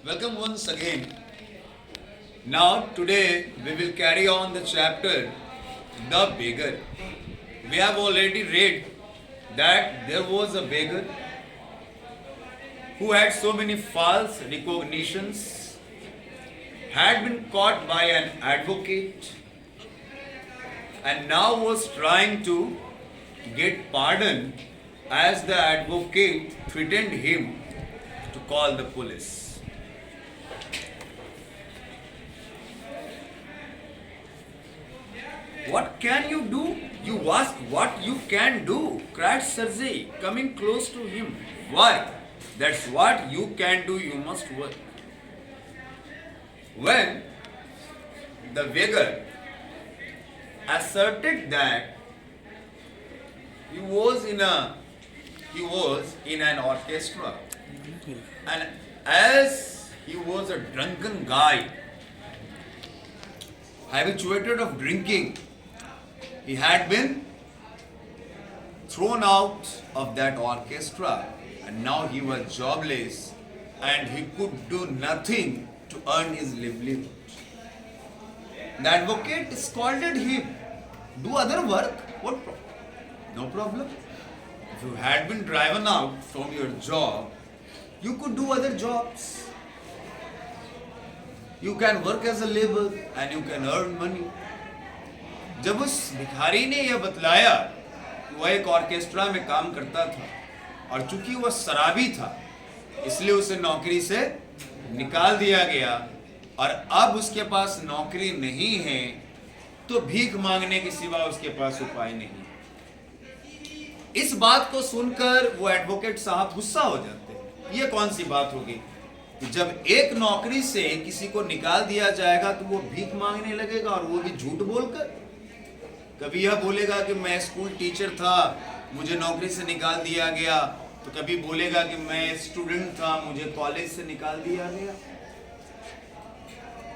Welcome once again. Now, today we will carry on the chapter The Beggar. We have already read that there was a beggar who had so many false recognitions, had been caught by an advocate, and now was trying to get pardon as the advocate threatened him to call the police. What can you do? You ask what you can do, cried Sergei, coming close to him. Work. That's what you can do, you must work. When the beggar asserted that he was in an orchestra, and as he was a drunken guy, habituated of drinking, he had been thrown out of that orchestra, and now he was jobless and he could do nothing to earn his livelihood. The advocate scolded him. Do other work? What problem? No problem. If you had been driven out from your job, you could do other jobs. You can work as a laborer and you can earn money. जब उस भिखारी ने यह बतलाया कि वह एक orchestra में काम करता था और चूंकि वह शराबी था इसलिए उसे नौकरी से निकाल दिया गया और अब उसके पास नौकरी नहीं है तो भीख मांगने के सिवा उसके पास उपाय नहीं। इस बात को सुनकर वो एडवोकेट साहब गुस्सा हो जाते हैं। ये कौन सी बात होगी कि जब एक नौकरी से किसी को निकाल दिया जाएगा तो वो भीख मांगने लगेगा और वो भी झूठ बोलकर। कभी यह बोलेगा कि मैं स्कूल टीचर था, मुझे नौकरी से निकाल दिया गया, तो कभी बोलेगा कि मैं स्टूडेंट था, मुझे कॉलेज से निकाल दिया गया।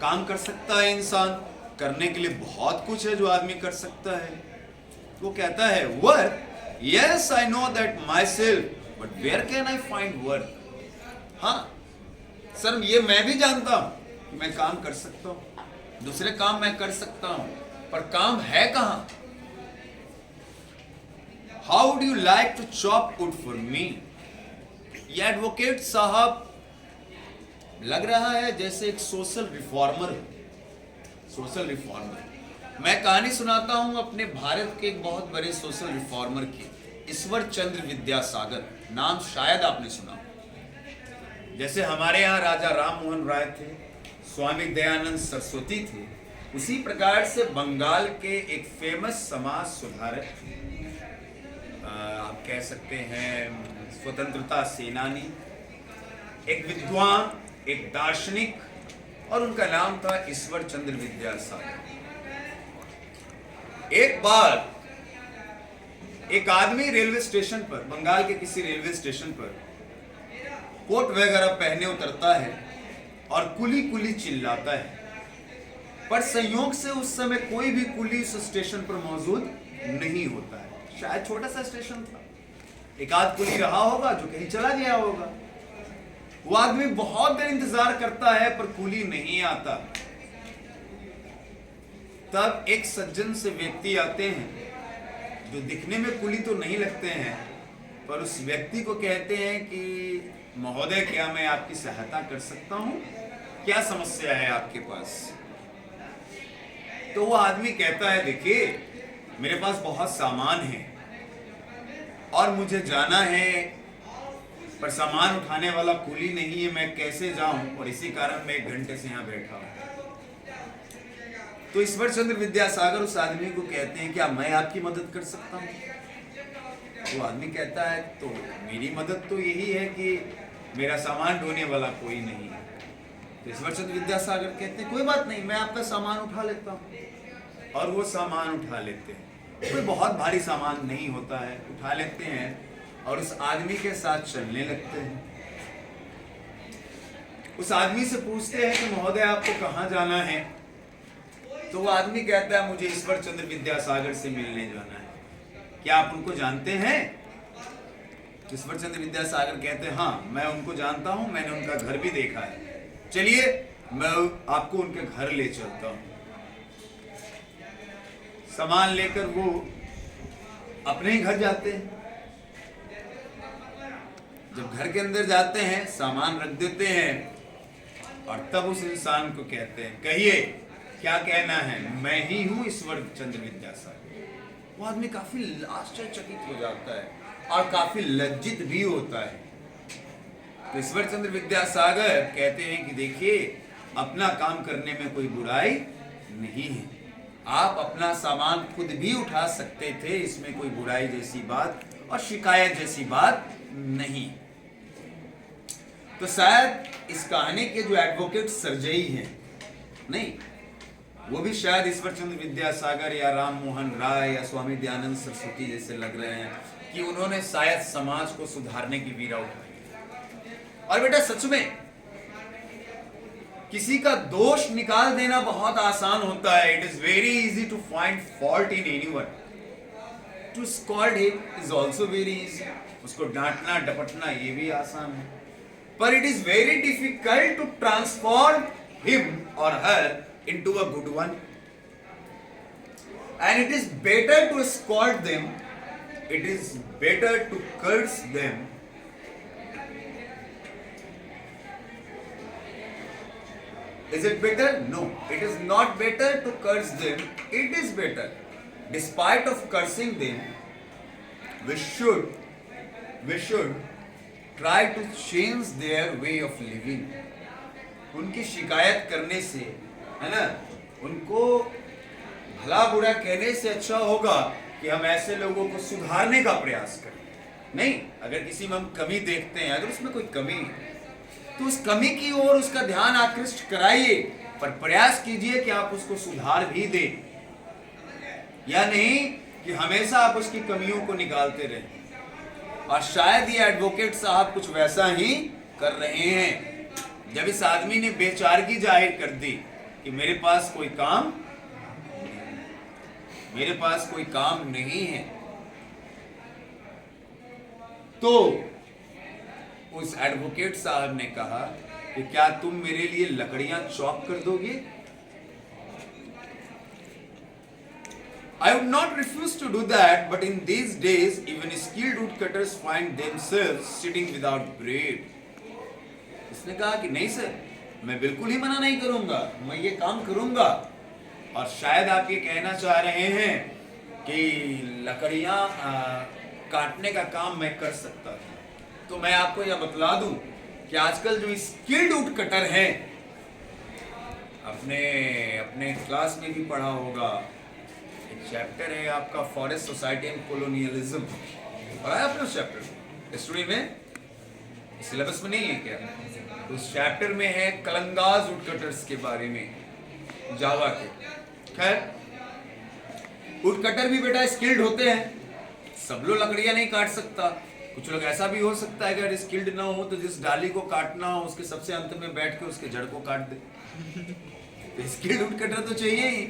काम कर सकता है इंसान, करने के लिए बहुत कुछ है जो आदमी कर सकता है। वो कहता है work, yes I know that myself, but where can I find work. हाँ सर, ये मैं भी जानता हूं कि मैं काम कर सकता हूं, दूसरे काम मैं कर सकता हूं, पर काम है कहां? How do you like to chop wood for me? ये एडवोकेट साहब लग रहा है जैसे एक सोशल रिफॉर्मर है। Social reformer. मैं कहानी सुनाता हूं अपने भारत के एक बहुत बड़े सोशल रिफॉर्मर की, ईश्वर चंद्र विद्यासागर। नाम शायद आपने सुना। जैसे हमारे यहाँ राजा राम मोहन राय थे, स्वामी दयानंद सरस्वती थे, उसी प्रकार से बंगाल के एक फेमस समाज सुधारक थे, आप कह सकते हैं स्वतंत्रता सेनानी, एक विद्वान, एक दार्शनिक, और उनका नाम था ईश्वर चंद्र विद्यासागर। एक बार एक आदमी रेलवे स्टेशन पर, बंगाल के किसी रेलवे स्टेशन पर कोट वगैरह पहने उतरता है और कुली कुली चिल्लाता है, पर संयोग से उस समय कोई भी कुली उस स्टेशन पर मौजूद नहीं होता है। शायद छोटा सा स्टेशन था, एक आध कुली रहा होगा जो कहीं चला गया होगा। वो आदमी बहुत देर इंतजार करता है पर कुली नहीं आता। तब एक सज्जन से व्यक्ति आते हैं जो दिखने में कुली तो नहीं लगते हैं, पर उस व्यक्ति को कहते हैं कि महोदय, क्या मैं आपकी सहायता कर सकता हूं? क्या समस्या है आपके पास? तो वो आदमी कहता है, देखिए मेरे पास बहुत सामान है और मुझे जाना है, पर सामान उठाने वाला कुली नहीं है, मैं कैसे जाऊं? और इसी कारण मैं 1 घंटे से यहाँ बैठा हूं। तो ईश्वर चंद्र विद्यासागर उस आदमी को कहते हैं, क्या मैं आपकी मदद कर सकता हूं? वो आदमी कहता है, तो मेरी मदद तो यही है कि मेरा सामान ढोने वाला कोई नहीं है। तो ईश्वर चंद्र विद्यासागर कहते हैं, कोई बात नहीं, मैं आपका सामान उठा लेता हूँ। और वो सामान उठा लेते हैं। कोई बहुत भारी सामान नहीं होता है, उठा लेते हैं और उस आदमी के साथ चलने लगते हैं। उस आदमी से पूछते हैं कि महोदय आपको कहाँ जाना है? तो वो आदमी कहता है, मुझे ईश्वर चंद्र विद्यासागर से मिलने जाना है। क्या आप उनको जानते हैं? ईश्वर चंद्र विद्यासागर कहते हैं, हाँ मैं उनको जानता हूं, मैंने उनका घर भी देखा है। चलिए मैं आपको उनके घर ले चलता हूं। सामान लेकर वो अपने ही घर जाते हैं। जब घर के अंदर जाते हैं, सामान रख देते हैं और तब उस इंसान को कहते हैं, कहिए क्या कहना है, मैं ही हूं ईश्वर चंद्र विद्यासागर। वो आदमी काफी आश्चर्यचकित हो जाता है और काफी लज्जित भी होता है। तो ईश्वर चंद्र विद्यासागर कहते हैं कि देखिए, अपना काम करने में कोई बुराई नहीं है, आप अपना सामान खुद भी उठा सकते थे, इसमें कोई बुराई जैसी बात और शिकायत जैसी बात नहीं। तो शायद इस कहानी के जो एडवोकेट सरजई हैं, नहीं, वो भी शायद ईश्वर चंद्र विद्यासागर या राम मोहन राय या स्वामी दयानंद सरस्वती जैसे लग रहे हैं कि उन्होंने शायद समाज को सुधारने की वीरा उठाई। और बेटा सच में किसी का दोष निकाल देना बहुत आसान होता है। It is very easy to find fault in anyone. To scold him is also very easy. उसको डांटना डपटना ये भी आसान है, पर it is very difficult to transform him और हर into a good one. And it is better to scold them, it is better to curse them, is it better? No, it is not better to curse them, it is better. Despite of cursing them, we should try to change their way of living. उनकी शिकायत करने से, है ना, उनको भला बुरा कहने से अच्छा होगा कि हम ऐसे लोगों को सुधारने का प्रयास करें। नहीं, अगर किसी में हम कमी देखते हैं, अगर उसमें कोई कमी है तो उस कमी की ओर उसका ध्यान आकृष्ट कराइए, पर प्रयास कीजिए कि आप उसको सुधार भी दें, या नहीं कि हमेशा आप उसकी कमियों को निकालते रहें। और शायद ये एडवोकेट साहब कुछ वैसा ही कर रहे हैं। जब इस आदमी ने बेचारगी जाहिर कर दी कि मेरे पास कोई काम नहीं है, तो उस एडवोकेट साहब ने कहा कि क्या तुम मेरे लिए लकड़ियां चॉप कर दोगे? I would not refuse to do that, but in these days even skilled woodcutters find themselves sitting without bread. उसने कहा कि नहीं सर, मैं बिल्कुल ही मना नहीं करूंगा, मैं ये काम करूंगा। और शायद आप ये कहना चाह रहे हैं कि लकड़ियां काटने का काम मैं कर सकता था। तो मैं आपको यह बतला दूं कि आजकल जो स्किल्ड वुड कटर हैं, अपने क्लास में भी पढ़ा होगा, एक चैप्टर है आपका फॉरेस्ट सोसाइटी एंड कॉलोनियलिज्म, पढ़ा है आपने उस चैप्टर हिस्ट्री में? सिलेबस में नहीं है क्या? उस चैप्टर में है कलंगाज वुडकटर्स के बारे में, जावा के। खैर, वुडकटर भी बेटा स्किल्ड होते हैं, सब लोग लकड़ियां नहीं काट सकता। कुछ लोग ऐसा भी हो सकता है कि अगर स्किल्ड ना हो तो जिस डाली को काटना हो उसके सबसे अंत में बैठ के उसके जड़ को काट दे। तो स्किल्ड वुडकटर तो चाहिए ही।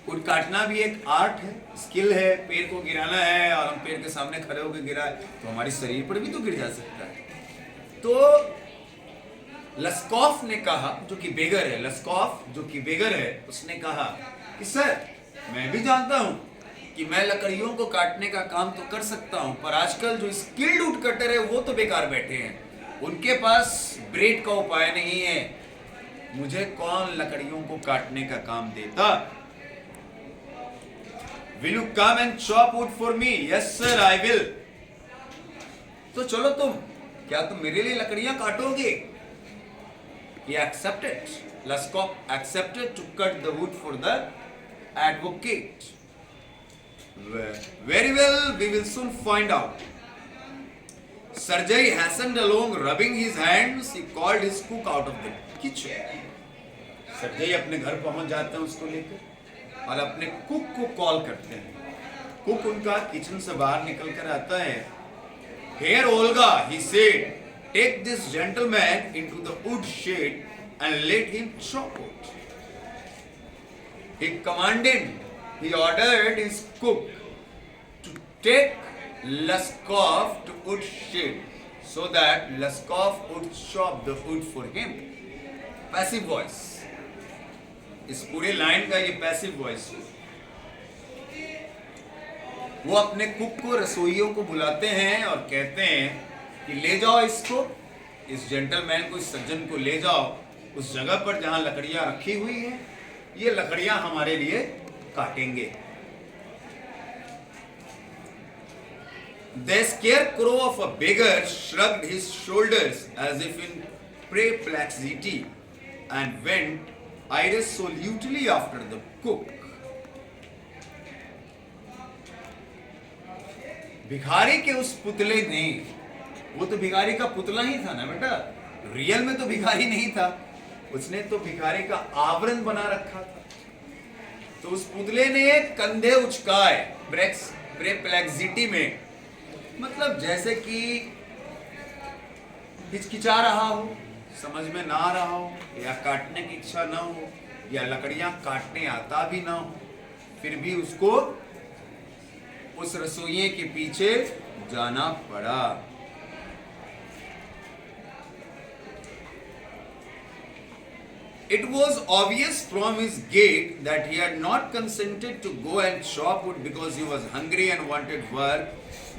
वुड काटना भी एक आर्ट है, स्किल है। पेड़ को गिराना है और हम पेड़ के सामने खड़े होकर गिराए तो हमारे शरीर पर भी तो गिर जा सकता है। तो लस्कॉफ ने कहा, जो कि बेगर है, लस्कॉफ जो कि बेगर है, उसने कहा कि सर, मैं भी जानता हूं कि मैं लकड़ियों को काटने का काम तो कर सकता हूं, पर आजकल जो स्किल्ड वुड कटर है वो तो बेकार बैठे हैं, उनके पास ब्रेड का उपाय नहीं है। मुझे कौन लकड़ियों को काटने का काम देता? Will you come and chop wood for me? Yes sir, I will. तो चलो क्या तुम मेरे लिए लकड़ियां काटोगे? He accepted. Laskov accepted to cut the wood for the advocate. Very well, we will soon find out. Sergei hastened along, rubbing his hands. He called his cook out of the kitchen. सर्जई अपने घर पहुंच जाते हैं उसको लेकर और अपने cook को कॉल करते हैं। कुक उनका किचन से बाहर निकल कर आता है। Here Olga, he said, take this gentleman into the wood shed and let him chop wood. He commanded, he ordered his cook to take Laskov to wood shed so that Laskov would chop the wood for him. Passive voice, इस पूरे line का ये passive voice है। वो अपने cook को, रसोइयों को बुलाते हैं और कहते हैं कि ले जाओ इसको, इस जेंटलमैन को, इस सज्जन को ले जाओ उस जगह पर जहां लकड़ियां रखी हुई हैं, ये लकड़ियां हमारे लिए काटेंगे। The scarecrow of a beggar shrugged his shoulders as if in perplexity and went irresolutely after the cook. भिखारी के उस पुतले ने, वो तो भिखारी का पुतला ही था ना बेटा, रियल में तो भिखारी नहीं था, उसने तो भिखारी का आवरण बना रखा था। तो उस पुतले ने कंधे उचकाए, परप्लेक्सिटी में, मतलब जैसे कि हिचकिचा रहा हो, समझ में ना आ रहा हो, या काटने की इच्छा ना हो, या लकड़ियां काटने आता भी ना हो, फिर भी उसको उस रसोइये के पीछे जाना पड़ा। It was obvious from his gait that he had not consented to go and chop wood because he was hungry and wanted work,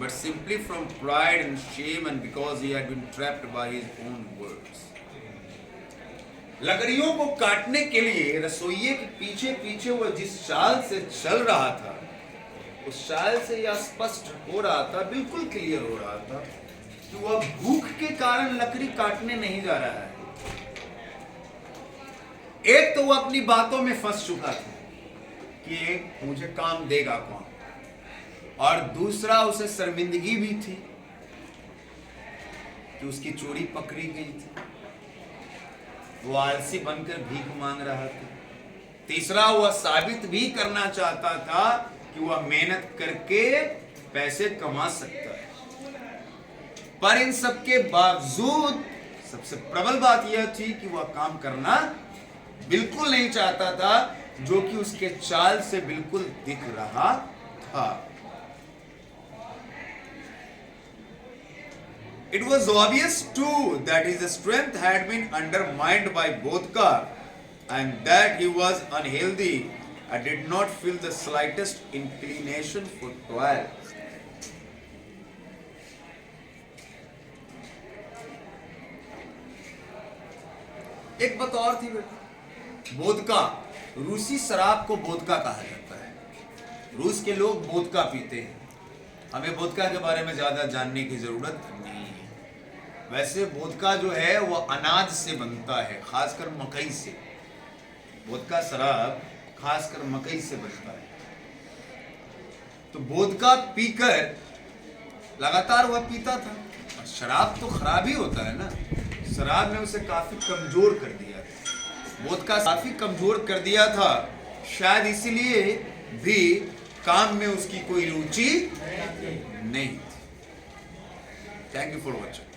but simply from pride and shame and because he had been trapped by his own words. लकड़ियों को काटने के लिए रसोइये के पीछे पीछे वो जिस चाल से चल रहा था, उस चाल से यह स्पष्ट हो रहा था, बिल्कुल क्लियर हो रहा था कि वह भूख के कारण लकड़ी काटने नहीं जा रहा है। एक तो वो अपनी बातों में फंस चुका था कि मुझे काम देगा कौन, और दूसरा उसे शर्मिंदगी भी थी कि उसकी चोरी पकड़ी गई थी, वो आलसी बनकर भीख मांग रहा था। तीसरा, वह साबित भी करना चाहता था कि वह मेहनत करके पैसे कमा सकता है। पर इन सब के बावजूद सबसे प्रबल बात यह थी कि वह काम करना बिल्कुल नहीं चाहता था, जो कि उसके चाल से बिल्कुल दिख रहा था। It was obvious too that his strength had been undermined by vodka and that he was unhealthy and did not feel the slightest inclination for toil. एक बात और थी बेटा, वोदका, रूसी शराब को वोदका कहा जाता है। रूस के लोग वोदका पीते हैं। हमें वोदका के बारे में ज्यादा जानने की जरूरत नहीं है। वैसे वोदका जो है वह अनाज से बनता है, खासकर मकई से। वोदका शराब खासकर मकई से बनता है। तो वोदका पीकर लगातार वह पीता था। और शराब तो खराब ही होता है ना, शराब ने उसे काफी कमजोर कर दिया था, वोदका काफी कमजोर कर दिया था। शायद इसलिए भी काम में उसकी कोई रुचि नहीं थी। Thank you for watching.